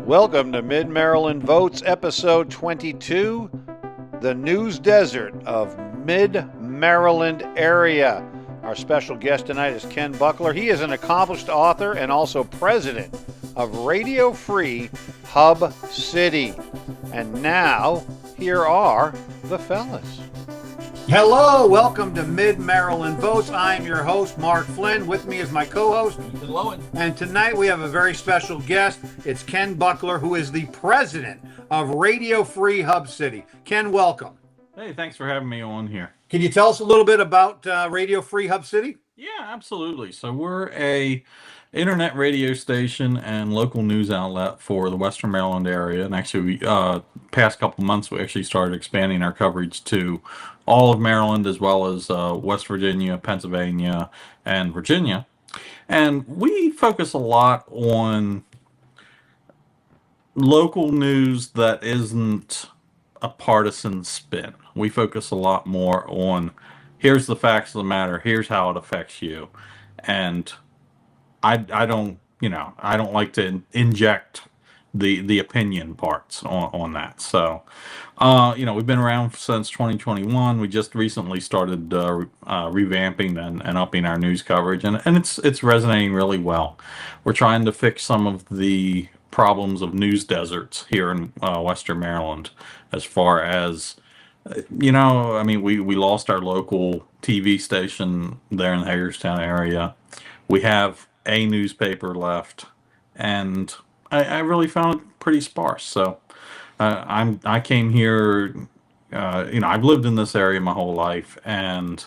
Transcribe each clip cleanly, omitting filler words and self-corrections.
Welcome to Mid-Maryland Votes, episode 22, the News Desert of Mid-Maryland area. Our special guest tonight is Ken Buckler. He is an accomplished author and also president of Radio Free Hub City. And now, here are the fellas. Hello, welcome to Mid-Maryland Votes. I'm your host, Mark Flynn. With me is my co-host, Ethan Lowen. And tonight we have a very special guest. It's Ken Buckler, who is the president of Radio Free Hub City. Ken, welcome. Hey, thanks for having me on here. Can you tell us a little bit about Radio Free Hub City? Yeah, absolutely. So we're a internet radio station and local news outlet for the Western Maryland area. And actually, past couple months, we actually started expanding our coverage to all of Maryland, as well as West Virginia, Pennsylvania, and Virginia. And we focus a lot on local news that isn't a partisan spin. We focus a lot more on here's the facts of the matter, here's how it affects you. And I don't like to inject the opinion parts on that. So, we've been around since 2021. We just recently started revamping and upping our news coverage, and it's resonating really well. We're trying to fix some of the problems of news deserts here in Western Maryland, as far as we lost our local TV station there in the Hagerstown area. We have a newspaper left, and I really found it pretty sparse. So I came here. I've lived in this area my whole life, and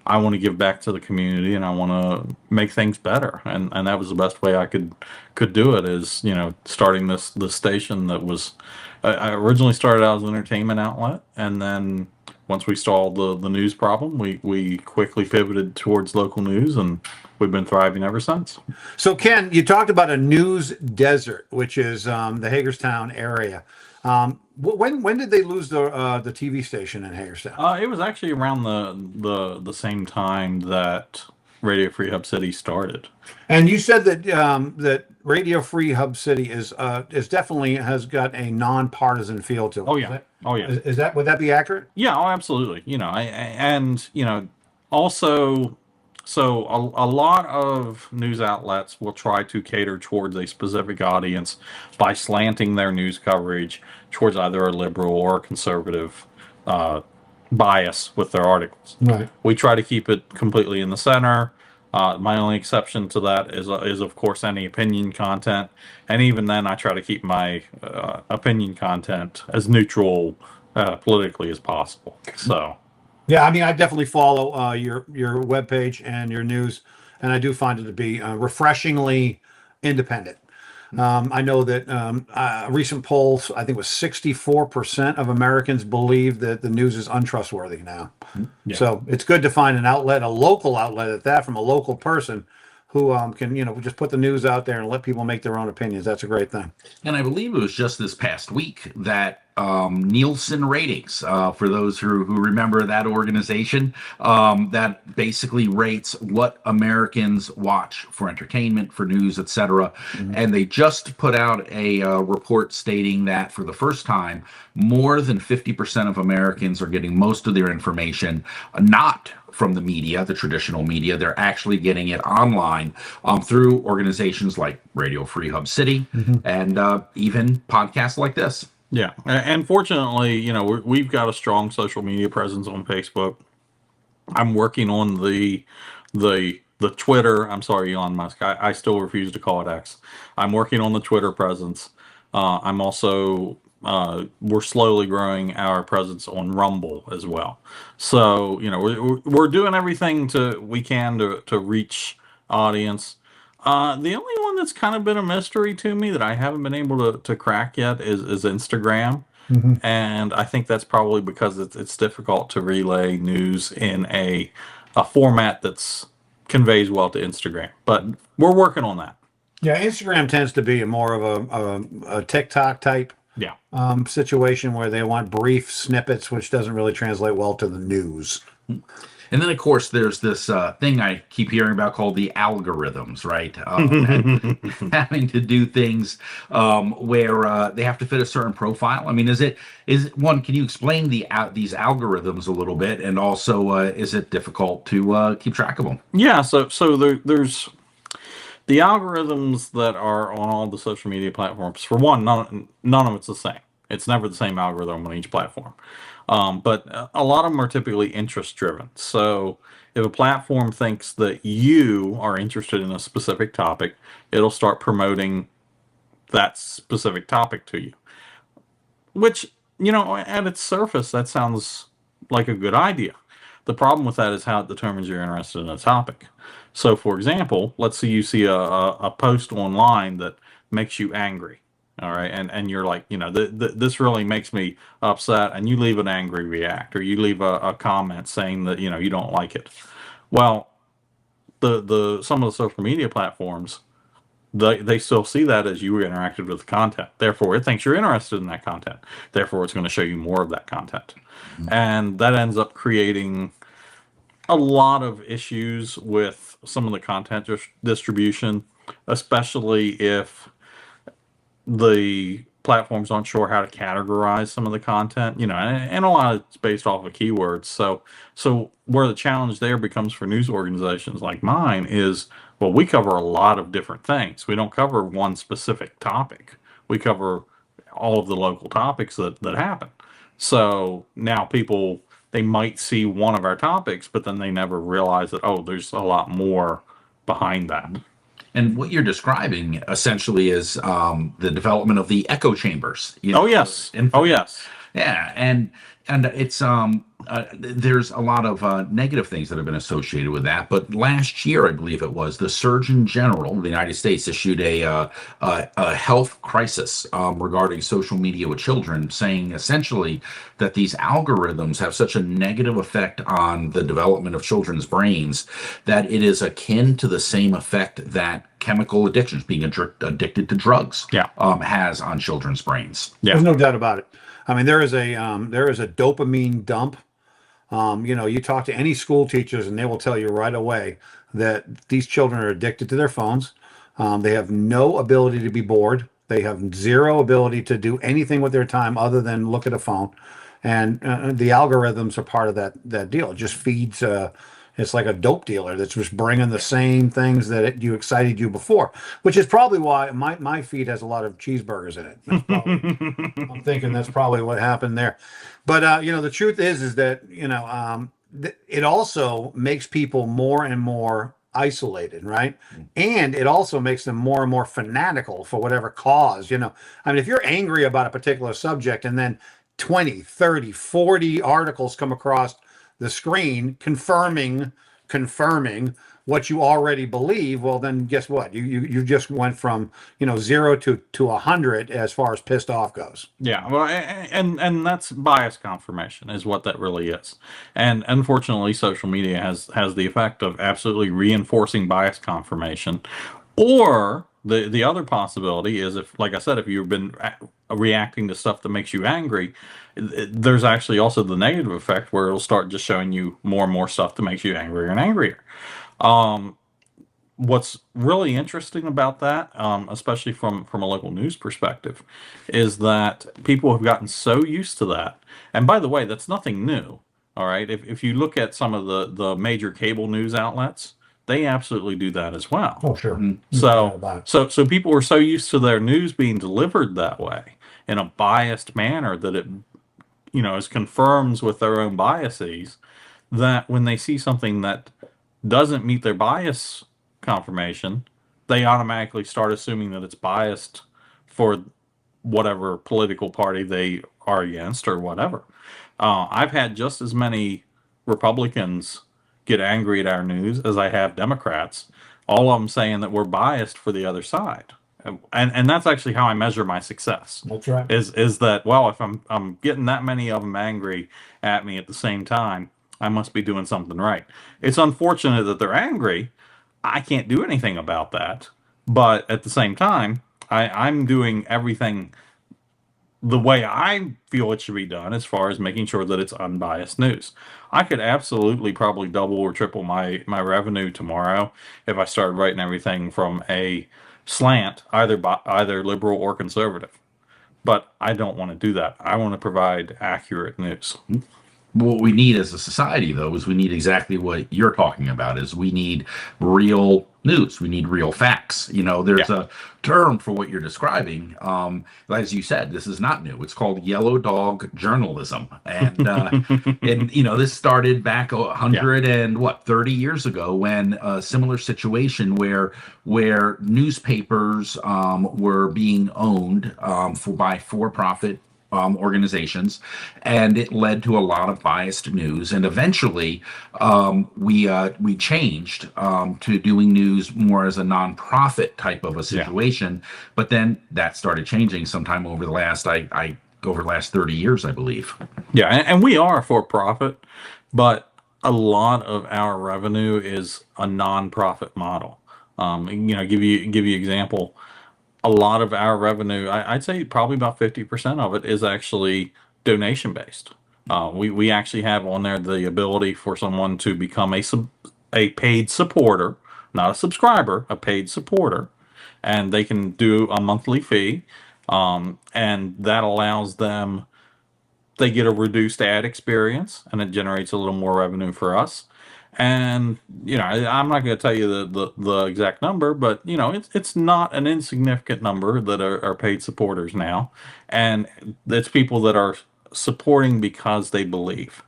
I want to give back to the community, and I want to make things better. And that was the best way I could do it. Is starting this station that was I originally started out as an entertainment outlet, and then once we solved the news problem, we quickly pivoted towards local news, and we've been thriving ever since. So, Ken, you talked about a news desert, which is the Hagerstown area. When did they lose the TV station in Hagerstown? It was actually around the same time that Radio Free Hub City started. And you said that that Radio Free Hub City is definitely has got a nonpartisan feel to it. Oh yeah. Would that be accurate? Yeah. Oh, absolutely. Also, so a lot of news outlets will try to cater towards a specific audience by slanting their news coverage towards either a liberal or a conservative bias with their articles. Right. We try to keep it completely in the center. My only exception to that is of course any opinion content, and even then I try to keep my opinion content as neutral politically as possible. So. Yeah, I mean, I definitely follow your webpage and your news, and I do find it to be refreshingly independent. I know that recent polls, I think it was 64% of Americans believe that the news is untrustworthy now. Yeah. So it's good to find an outlet, a local outlet at that, from a local person who can, just put the news out there and let people make their own opinions. That's a great thing. And I believe it was just this past week that Nielsen ratings, for those who remember that organization, that basically rates what Americans watch for entertainment, for news, etc. Mm-hmm. And they just put out a report stating that for the first time, more than 50% of Americans are getting most of their information not from the media, the traditional media. They're actually getting it online through organizations like Radio Free Hub City, mm-hmm. and even podcasts like this. Yeah, and fortunately, we've got a strong social media presence on Facebook. I'm working on the Twitter. I'm sorry, Elon Musk. I still refuse to call it X. I'm working on the Twitter presence. I'm also we're slowly growing our presence on Rumble as well. So we're doing everything we can to reach audience. The only one that's kind of been a mystery to me that I haven't been able to crack yet is Instagram. Mm-hmm. And I think that's probably because it's difficult to relay news in a format that's conveys well to Instagram. But we're working on that. Yeah, Instagram tends to be more of a TikTok type situation where they want brief snippets, which doesn't really translate well to the news. And then, of course, there's this thing I keep hearing about called the algorithms, right? Having to do things where they have to fit a certain profile. I mean, one? Can you explain these algorithms a little bit, and also is it difficult to keep track of them? Yeah, there's the algorithms that are on all the social media platforms. For one, none of it's the same. It's never the same algorithm on each platform. But a lot of them are typically interest driven. So if a platform thinks that you are interested in a specific topic, it'll start promoting that specific topic to you. Which, at its surface, that sounds like a good idea. The problem with that is how it determines you're interested in a topic. So, for example, let's say you see a post online that makes you angry. All right. And you're like, this really makes me upset. And you leave an angry react, or you leave a comment saying that, you don't like it. Well, some of the social media platforms, they still see that as you interacted with the content. Therefore, it thinks you're interested in that content. Therefore, it's going to show you more of that content. And that ends up creating a lot of issues with some of the content distribution, especially if the platforms aren't sure how to categorize some of the content, and a lot of it's based off of keywords. So where the challenge there becomes for news organizations like mine is, well, we cover a lot of different things. We don't cover one specific topic. We cover all of the local topics that happen. So now people, they might see one of our topics, but then they never realize that, oh, there's a lot more behind that. And what you're describing essentially is the development of the echo chambers. Oh yes. Oh yes. Yeah, and it's there's a lot of negative things that have been associated with that. But last year, I believe it was, the Surgeon General of the United States issued a health crisis regarding social media with children, saying essentially that these algorithms have such a negative effect on the development of children's brains that it is akin to the same effect that chemical addictions, being addicted to drugs, has on children's brains. Yeah. There's no doubt about it. I mean, there is a dopamine dump. You talk to any school teachers and they will tell you right away that these children are addicted to their phones. They have no ability to be bored. They have zero ability to do anything with their time other than look at a phone. And the algorithms are part of that deal. It just feeds. It's like a dope dealer that's just bringing the same things that excited you before, which is probably why my feed has a lot of cheeseburgers in it. I'm thinking that's probably what happened there. But, the truth is that, it also makes people more and more isolated, right? And it also makes them more and more fanatical for whatever cause, I mean, if you're angry about a particular subject and then 20, 30, 40 articles come across the screen confirming what you already believe, well, then guess what? You just went from 0 to 100 as far as pissed off goes. Yeah, well, and that's bias confirmation is what that really is. And unfortunately, social media has the effect of absolutely reinforcing bias confirmation. Or the other possibility is, if, like I said, if you've been reacting to stuff that makes you angry, there's actually also the negative effect where it'll start just showing you more and more stuff that makes you angrier and angrier. What's really interesting about that, especially from a local news perspective, is that people have gotten so used to that. And by the way, that's nothing new. All right. If you look at some of the major cable news outlets, they absolutely do that as well. Oh, sure. So people are so used to their news being delivered that way in a biased manner that it, is confirms with their own biases, that when they see something that doesn't meet their bias confirmation, they automatically start assuming that it's biased for whatever political party they are against or whatever. I've had just as many Republicans get angry at our news as I have Democrats, all of them saying that we're biased for the other side. And that's actually how I measure my success. That's right. Is that, well, if I'm getting that many of them angry at me at the same time, I must be doing something right. It's unfortunate that they're angry. I can't do anything about that. But at the same time, I'm doing everything the way I feel it should be done, as far as making sure that it's unbiased news. I could absolutely probably double or triple my revenue tomorrow if I started writing everything from a slant, either liberal or conservative. But I don't want to do that. I want to provide accurate news. What we need as a society, though, is we need exactly what you're talking about. Is we need real news. We need real facts. There's Yeah. a term for what you're describing. As you said, this is not new. It's called yellow dog journalism, and this started back a Yeah. hundred and 30 years ago, when a similar situation where newspapers were being owned by for-profit organizations, and it led to a lot of biased news. And eventually, we changed to doing news more as a nonprofit type of a situation. But then that started changing sometime over the last 30 years, I believe. Yeah, and we are for profit, but a lot of our revenue is a non-profit model. Give you example. A lot of our revenue, I'd say probably about 50% of it is actually donation based. We actually have on there the ability for someone to become a paid supporter, not a subscriber, a paid supporter, and they can do a monthly fee, and that allows them. They get a reduced ad experience, and it generates a little more revenue for us. And I'm not going to tell you the exact number, but it's not an insignificant number that are paid supporters now, and it's people that are supporting because they believe.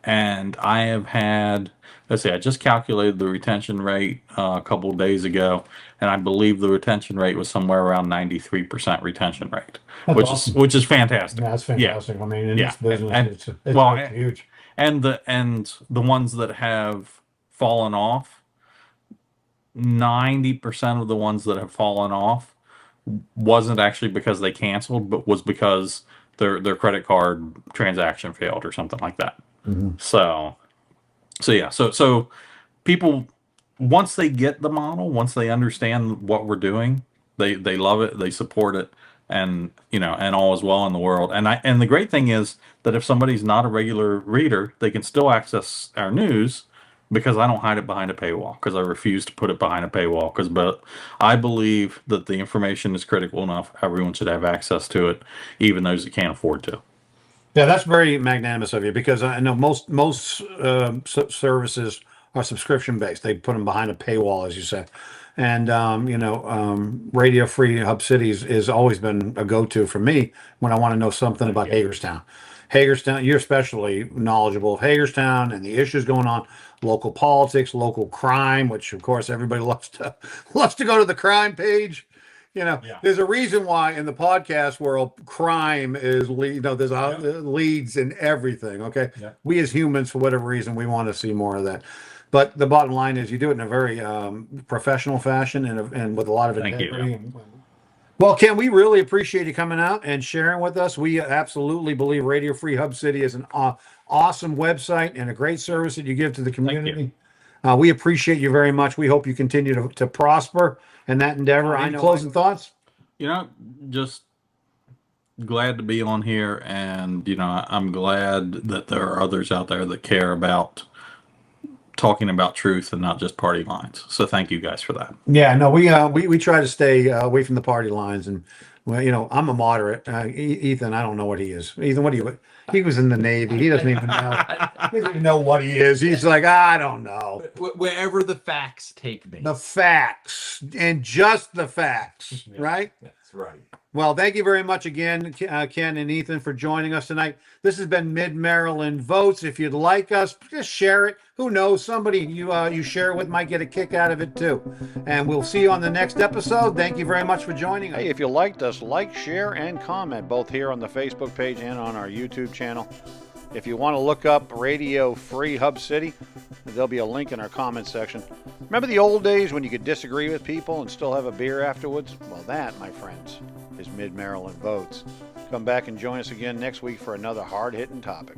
And I have had, let's see, I just calculated the retention rate a couple of days ago, and I believe the retention rate was somewhere around 93% retention rate, That's which awesome. is which is fantastic. Yeah, that's fantastic. I mean, in Yeah, this business, and it's well, like huge. and the ones that have fallen off, 90% of the ones that have fallen off wasn't actually because they canceled, but was because their credit card transaction failed or something like that. Mhm. So people, once they get the model, once they understand what we're doing, they love it, they support it, and and all is well in the world. And the great thing is that if somebody's not a regular reader, they can still access our news, because I don't hide it behind a paywall, because I refuse to put it behind a paywall, but I believe that the information is critical enough. Everyone should have access to it, even those that can't afford to. Yeah, that's very magnanimous of you, because I know most services are subscription based. They put them behind a paywall, as you said. And Radio Free Hub City is always been a go-to for me when I want to know something about Hagerstown. Hagerstown, you're especially knowledgeable of Hagerstown and the issues going on, local politics, local crime, which of course everybody loves to go to the crime page. There's a reason why in the podcast world, crime is there's leads in everything. Okay, we as humans, for whatever reason, we want to see more of that. But the bottom line is, you do it in a very professional fashion, and with a lot of Thank you. integrity. Well, Ken, we really appreciate you coming out and sharing with us. We absolutely believe Radio Free Hub City is an awesome website and a great service that you give to the community. We appreciate you very much. We hope you continue to prosper in that endeavor. Any closing thoughts? Just glad to be on here, and I'm glad that there are others out there that care about talking about truth and not just party lines. So thank you guys for that. Yeah, no, we try to stay away from the party lines, and I'm a moderate. Ethan, I don't know what he is. Ethan, what do you? He was in the Navy. He doesn't even know. He doesn't even know what he is. He's like, I don't know. Wherever the facts take me. The facts, and just the facts, right? That's right. Well, thank you very much again, Ken and Ethan, for joining us tonight. This has been Mid-Maryland Votes. If you'd like us, just share it. Who knows? Somebody you share it with might get a kick out of it too. And we'll see you on the next episode. Thank you very much for joining us. Hey, if you liked us, like, share, and comment both here on the Facebook page and on our YouTube channel. If you want to look up Radio Free Hub City, there'll be a link in our comment section. Remember the old days when you could disagree with people and still have a beer afterwards? Well, that, my friends, is Mid-Maryland Votes. Come back and join us again next week for another hard-hitting topic.